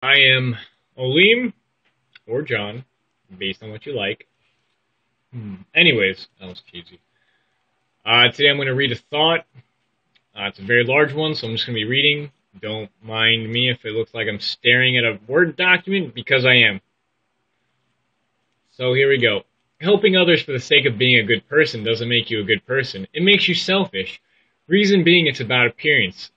I am Oleem or John, based on what you like. Anyways, that was cheesy. Today I'm going to read a thought. It's a very large one, so I'm just going to be reading. Don't mind me if it looks like I'm staring at a Word document, because I am. So here we go. Helping others for the sake of being a good person doesn't make you a good person. It makes you selfish. Reason being, it's about appearance.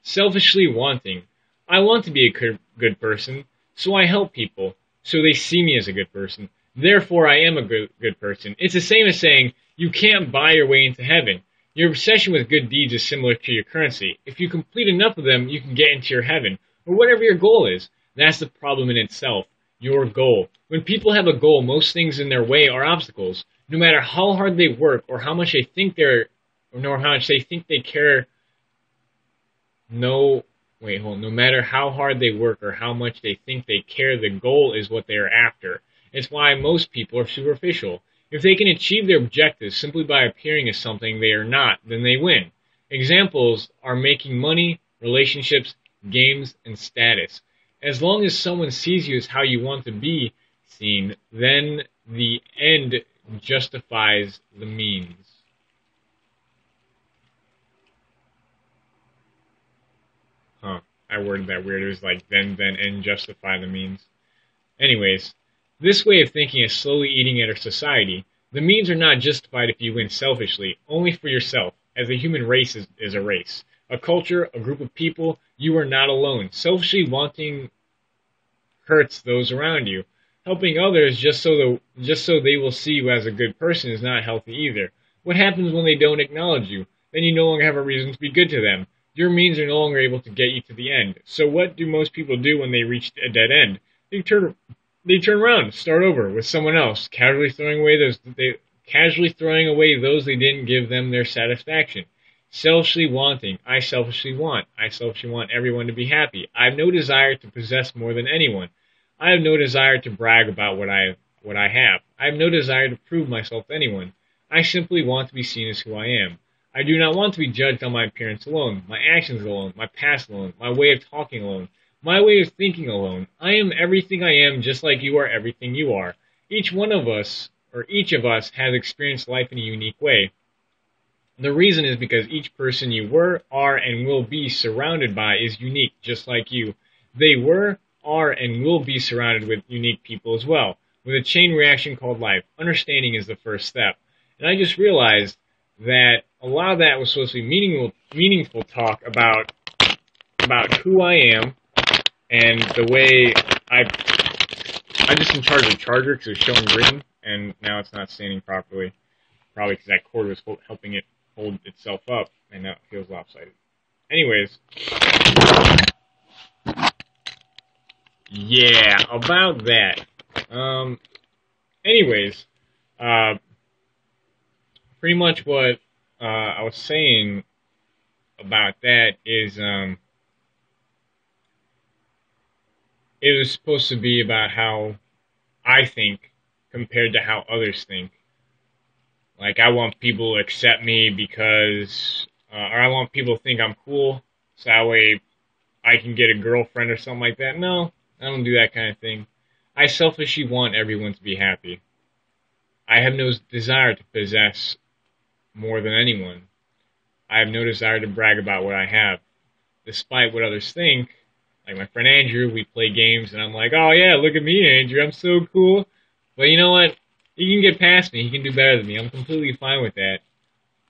Selfishly wanting. I want to be a good person, so I help people, so they see me as a good person. Therefore, I am a good person. It's the same as saying, you can't buy your way into heaven. Your obsession with good deeds is similar to your currency. If you complete enough of them, you can get into your heaven, or whatever your goal is. That's the problem in itself, your goal. When people have a goal, most things in their way are obstacles. No matter how hard they work, or how much they think or how much they think they care. No matter how hard they work or how much they think they care, the goal is what they are after. It's why most people are superficial. If they can achieve their objectives simply by appearing as something they are not, then they win. Examples are making money, relationships, games, and status. As long as someone sees you as how you want to be seen, then the end justifies the means. Huh. I worded that weird. It was like then, and justify the means. Anyways, this way of thinking is slowly eating at our society. The means are not justified if you win selfishly, only for yourself, as the human race is a race. A culture, a group of people, you are not alone. Selfishly wanting hurts those around you. Helping others just so they will see you as a good person is not healthy either. What happens when they don't acknowledge you? Then you no longer have a reason to be good to them. Your means are no longer able to get you to the end. So what do most people do when they reach a dead end? They turn around, start over with someone else, casually throwing away those they didn't give them their satisfaction. Selfishly wanting. I selfishly want everyone to be happy. I have no desire to possess more than anyone. I have no desire to brag about what I have. I have no desire to prove myself to anyone. I simply want to be seen as who I am. I do not want to be judged on my appearance alone, my actions alone, my past alone, my way of talking alone, my way of thinking alone. I am everything I am, just like you are everything you are. Each of us has experienced life in a unique way. The reason is because each person you were, are, and will be surrounded by is unique, just like you. They were, are, and will be surrounded with unique people as well, with a chain reaction called life. Understanding is the first step. And I just realized that a lot of that was supposed to be meaningful talk about who I am and the way I'm just in charge of the charger because it's showing green and now it's not standing properly. Probably because that cord was helping it hold itself up and now it feels lopsided. Anyways, yeah, about that. Anyways, pretty much what I was saying about that is it was supposed to be about how I think compared to how others think. Like, I want people to accept me because, or I want people to think I'm cool, so that way I can get a girlfriend or something like that. No, I don't do that kind of thing. I selfishly want everyone to be happy. I have no desire to possess more than anyone. I have no desire to brag about what I have. Despite what others think, like my friend Andrew, we play games and I'm like, oh yeah, look at me, Andrew, I'm so cool. But you know what? He can get past me. He can do better than me. I'm completely fine with that.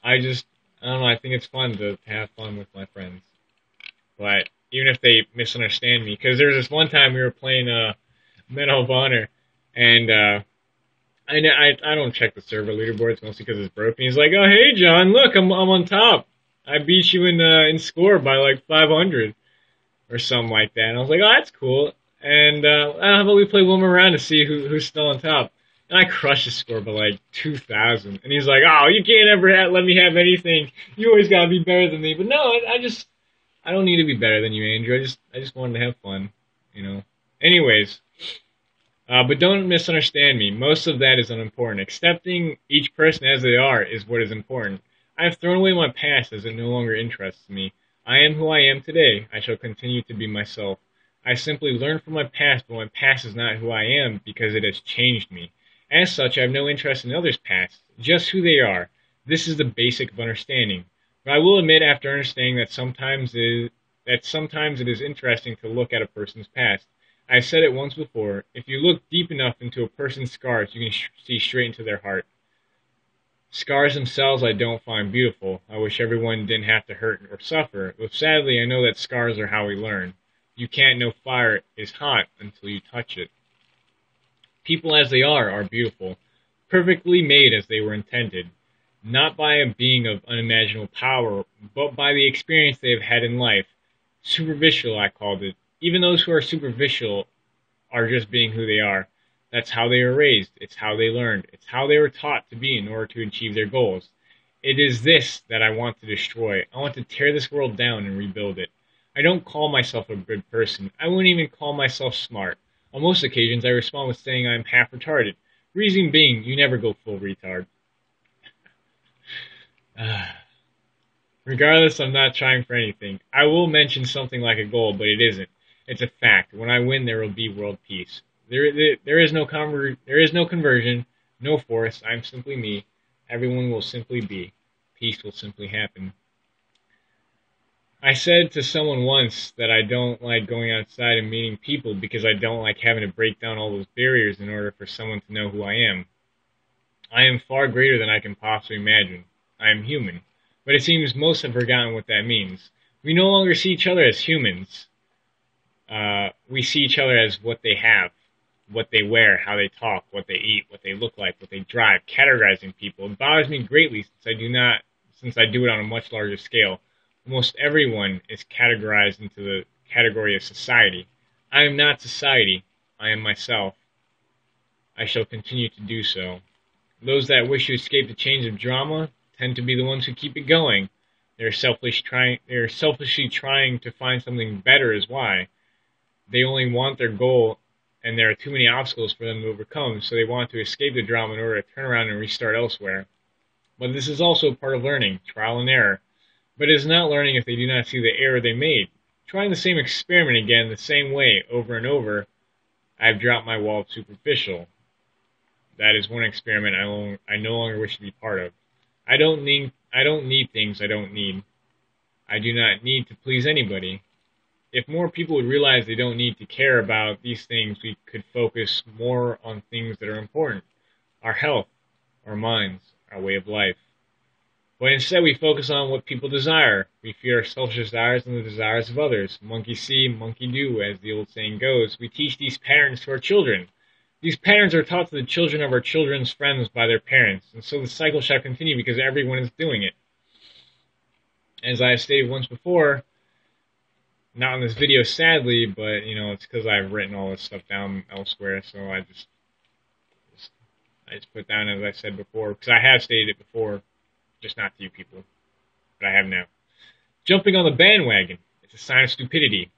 I don't know, I think it's fun to have fun with my friends. But even if they misunderstand me, because there was this one time we were playing Medal of Honor, and I don't check the server leaderboards mostly because it's broken. He's like, oh hey John, look, I'm on top. I beat you in score by like 500 or something like that. And I was like, oh that's cool. And how about we play one more round to see who's still on top? And I crushed his score by like 2,000. And he's like, oh, you can't ever let me have anything. You always gotta be better than me. But no, I don't need to be better than you, Andrew. I just wanted to have fun, you know. Anyways, but don't misunderstand me. Most of that is unimportant. Accepting each person as they are is what is important. I have thrown away my past as it no longer interests me. I am who I am today. I shall continue to be myself. I simply learn from my past, but my past is not who I am because it has changed me. As such, I have no interest in others' past, just who they are. This is the basic of understanding. But I will admit, after understanding that sometimes it is interesting to look at a person's past. I said it once before, if you look deep enough into a person's scars, you can see straight into their heart. Scars themselves I don't find beautiful. I wish everyone didn't have to hurt or suffer, but sadly I know that scars are how we learn. You can't know fire is hot until you touch it. People as they are beautiful, perfectly made as they were intended, not by a being of unimaginable power, but by the experience they have had in life. Superficial, I called it. Even those who are superficial are just being who they are. That's how they were raised. It's how they learned. It's how they were taught to be in order to achieve their goals. It is this that I want to destroy. I want to tear this world down and rebuild it. I don't call myself a good person. I wouldn't even call myself smart. On most occasions, I respond with saying I'm half retarded. Reason being, you never go full retard. Regardless, I'm not trying for anything. I will mention something like a goal, but it isn't. It's a fact. When I win, there will be world peace. There is no conversion, no force. I'm simply me. Everyone will simply be. Peace will simply happen. I said to someone once that I don't like going outside and meeting people because I don't like having to break down all those barriers in order for someone to know who I am. I am far greater than I can possibly imagine. I am human. But it seems most have forgotten what that means. We no longer see each other as humans. We see each other as what they have, what they wear, how they talk, what they eat, what they look like, what they drive, categorizing people. It bothers me greatly since I do it on a much larger scale. Almost everyone is categorized into the category of society. I am not society. I am myself. I shall continue to do so. Those that wish to escape the chains of drama tend to be the ones who keep it going. They're selfishly trying to find something better is why. They only want their goal, and there are too many obstacles for them to overcome, so they want to escape the drama in order to turn around and restart elsewhere. But this is also part of learning, trial and error. But it is not learning if they do not see the error they made. Trying the same experiment again the same way over and over, I have dropped my wall of superficial. That is one experiment I no longer wish to be part of. I don't need things I don't need. I do not need to please anybody. If more people would realize they don't need to care about these things, we could focus more on things that are important. Our health, our minds, our way of life. But instead we focus on what people desire. We feed our selfish desires and the desires of others. Monkey see, monkey do, as the old saying goes. We teach these patterns to our children. These patterns are taught to the children of our children's friends by their parents, and so the cycle shall continue because everyone is doing it. As I have stated once before, not in this video sadly, but it's because I've written all this stuff down elsewhere, so I just put down as I said before, because I have stated it before, just not to you people, but I have now. Jumping on the bandwagon, it's a sign of stupidity.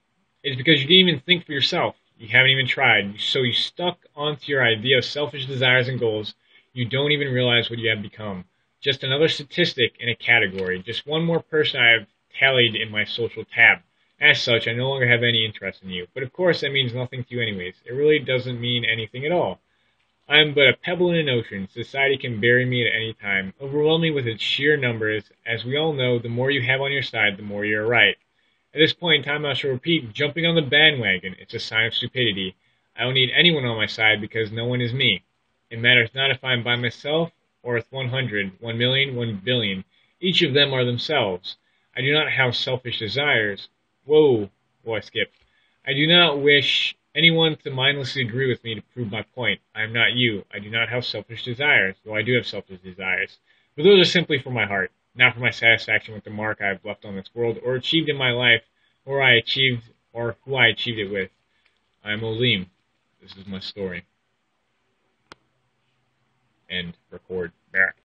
It's because you didn't even think for yourself. You haven't even tried. So you stuck onto your idea of selfish desires and goals. You don't even realize what you have become. Just another statistic in a category. Just one more person I have tallied in my social tab. As such, I no longer have any interest in you. But of course, that means nothing to you anyways. It really doesn't mean anything at all. I am but a pebble in an ocean. Society can bury me at any time, overwhelm me with its sheer numbers. As we all know, the more you have on your side, the more you're right. At this point in time, I shall repeat, jumping on the bandwagon, it's a sign of stupidity. I don't need anyone on my side because no one is me. It matters not if I am by myself or with 100, 1 million, 1 billion. Each of them are themselves. I do not have selfish desires. Whoa, I skipped. I do not wish anyone to mindlessly agree with me to prove my point. I am not you. I do not have selfish desires, though I do have selfish desires. But those are simply for my heart, not for my satisfaction with the mark I have left on this world or achieved in my life, or who I achieved it with. I am Oleem. This is my story. End. Record. Back.